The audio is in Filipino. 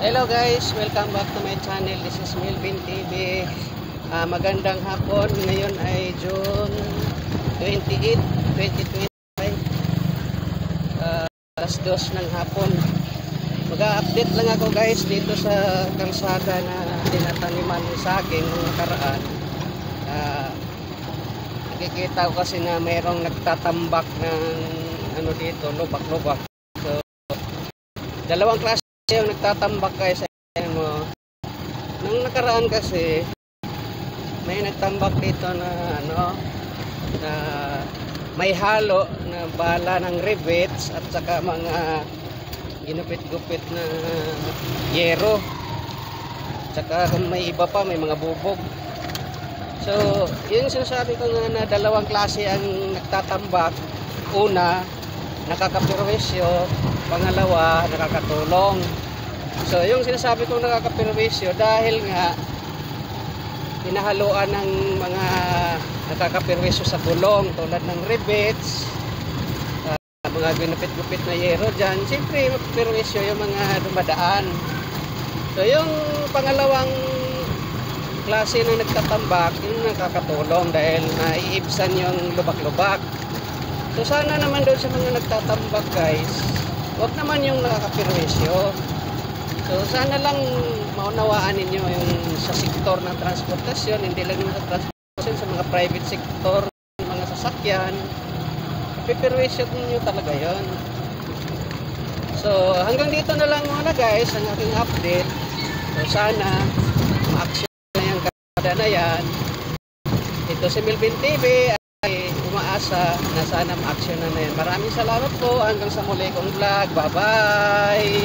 Hello guys, welcome back to my channel. This is Melvin TV. Magandang hapon. Ngayon ay June 28, 2025. Alas 2 ng hapon. Mag-update lang ako guys dito sa kalsada na tinataniman sa akin nung nakaraan. Nakikita ko kasi na mayroong nagtatambak ng ano dito, lubak-lubak. So, dalawang klase yung nagtatambak guys. Mo nung nakaraan kasi may nagtambak dito na ano na may halo na bala ng rivets at saka mga ginupit-gupit na yero, saka may iba pa, may mga bubog. So yun sinasabi ko na dalawang klase ang nagtatambak. Una, nakakapirwisyo, pangalawa, nakakatulong. So yung sinasabi kong nakakapirwisyo dahil nga pinahaluan ng mga nakakapirwisyo sa bulong tulad ng rivets, mga ginupit-gupit na yero dyan. Siyempre makapirwisyo yung mga dumadaan. So yung pangalawang klase na nagtatambak, yung nakakatulong dahil naiibsan yung lubak-lubak. So sana naman doon sa mga nagtatambak guys, wag naman yung nakakapirwisyo. So sana lang maunawaan ninyo yung sa sektor ng transportasyon, hindi lang sa transportasyon, sa mga private sector, mga sasakyan, pipirwisyo ninyo talaga yon. So hanggang dito na lang muna guys ang aking update. So sana ma-action na yung kada na yan. Ito si Melvin TV ay umaasa na sana ma-action na yan. Maraming salamat po. Hanggang sa muli kong vlog. Bye bye.